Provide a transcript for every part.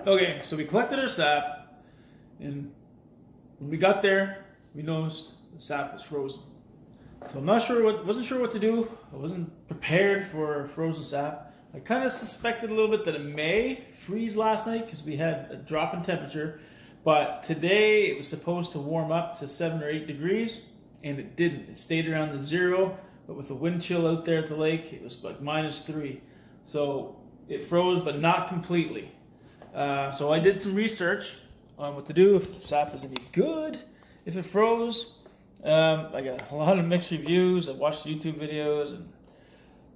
Okay, so we collected our sap, and when we got there, we noticed the sap was frozen. So I'm not sure wasn't sure what to do. I wasn't prepared for frozen sap. I kind of suspected a little bit that it may freeze last night because we had a drop in temperature, but today it was supposed to warm up to 7 or 8 degrees, and it didn't. It stayed around the zero, but with the wind chill out there at the lake, it was like -3. So it froze, but not completely. So I did some research on what to do if the sap is any good, if it froze. I got a lot of mixed reviews. I watched YouTube videos, and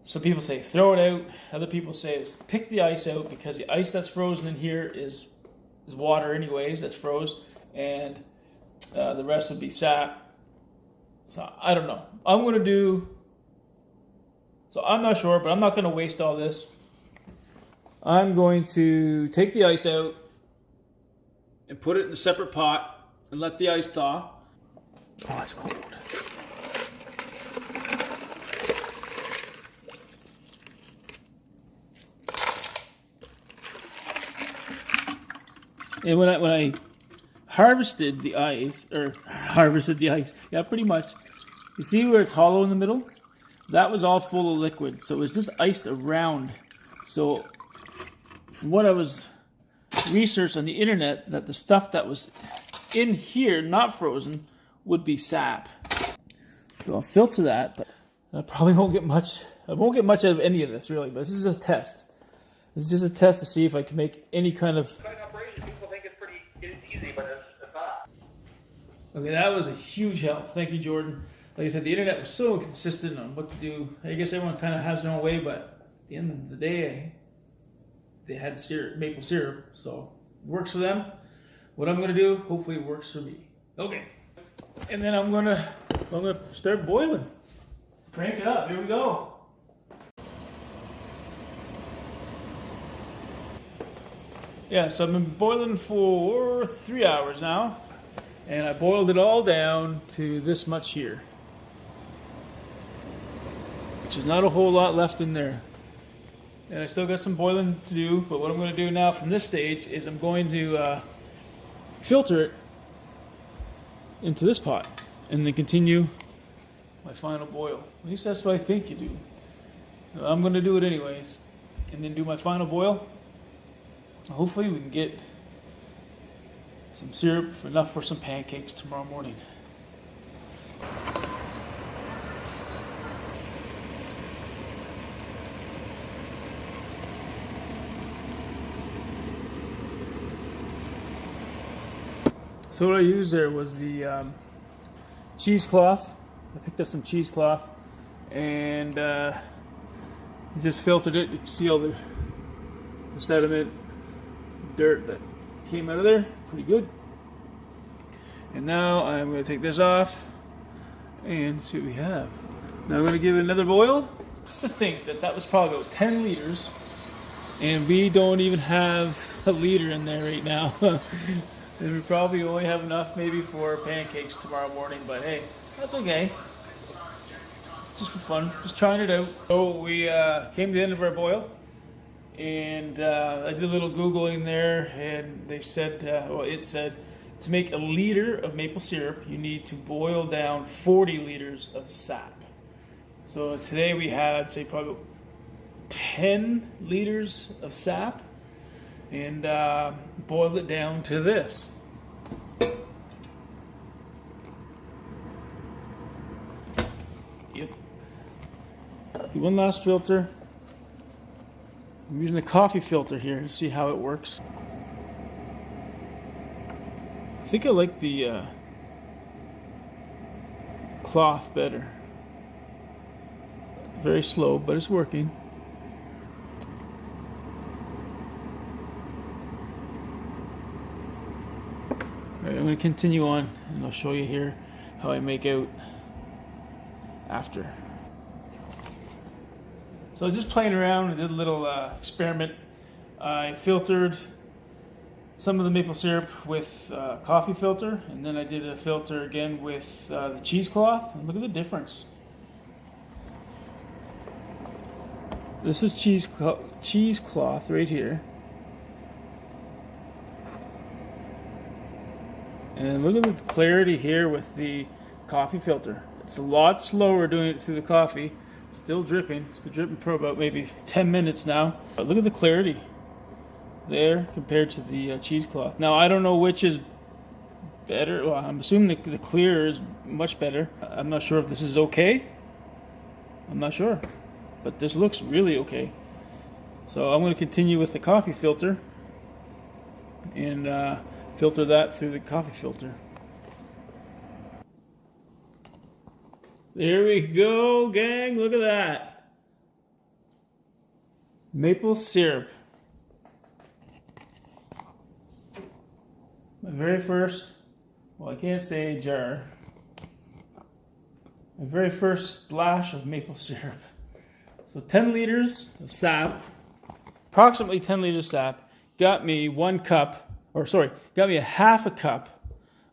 some people say throw it out. Other people say pick the ice out because the ice that's frozen in here is water anyways that's froze, and the rest would be sap. So I don't know. So I'm not sure, but I'm not going to waste all this. I'm going to take the ice out and put it in a separate pot and let the ice thaw. Oh, it's cold. And when I harvested the ice, yeah, pretty much. You see where it's hollow in the middle? That was all full of liquid, so it's just iced around. So from what I was researched on the internet, that the stuff that was in here, not frozen, would be sap. So I'll filter that, but I probably won't get much. I won't get much out of any of this really, but this is a test. This is just a test to see if I can make any kind of. People think it's easy, but it's not. Okay, that was a huge help. Thank you, Jordan. Like I said, the internet was so inconsistent on what to do. I guess everyone kind of has their own way, but at the end of the day, they had maple syrup, so it works for them. What I'm gonna do, hopefully it works for me. Okay, and then I'm gonna start boiling. Crank it up. Here we go. Yeah, so I've been boiling for 3 hours now, and I boiled it all down to this much here, which is not a whole lot left in there. And I still got some boiling to do, but what I'm going to do now from this stage is I'm going to filter it into this pot and then continue my final boil. At least that's what I think you do. I'm going to do it anyways and then do my final boil. Hopefully we can get some syrup enough for some pancakes tomorrow morning. So what I used there was the cheesecloth. I picked up some cheesecloth and just filtered it. You can see all the sediment, dirt that came out of there. Pretty good. And now I'm going to take this off and see what we have. Now I'm going to give it another boil. Just to think that was probably about 10 liters, and we don't even have a liter in there right now. And we probably only have enough maybe for pancakes tomorrow morning, but hey, that's okay. It's just for fun, just trying it out. So we came to the end of our boil, and I did a little Googling there, and they said, it said, to make a liter of maple syrup, you need to boil down 40 liters of sap. So today we had, say, probably 10 liters of sap, and boiled it down to this. Yep. Do one last filter. I'm using the coffee filter here to see how it works. I think I like the cloth better. Very slow, but it's working. Alright, I'm going to continue on, and I'll show you here how I make out after. So I was just playing around and did a little experiment. I filtered some of the maple syrup with coffee filter, and then I did a filter again with the cheesecloth, and look at the difference. This is cheesecloth right here. And look at the clarity here with the coffee filter. It's a lot slower doing it through the coffee. Still dripping. It's been dripping for about maybe 10 minutes now. But look at the clarity there compared to the cheesecloth. Now, I don't know which is better. Well, I'm assuming the clear is much better. I'm not sure if this is okay. I'm not sure. But this looks really okay. So I'm going to continue with the coffee filter and filter that through the coffee filter. There we go, gang. Look at that. Maple syrup. My very first, well, I can't say jar. My very first splash of maple syrup. So 10 liters of sap, approximately 10 liters of sap, got me got me a half a cup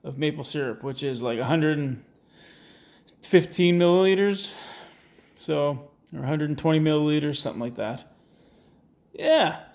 of maple syrup, which is like 115 milliliters. So, or 120 milliliters, something like that. Yeah,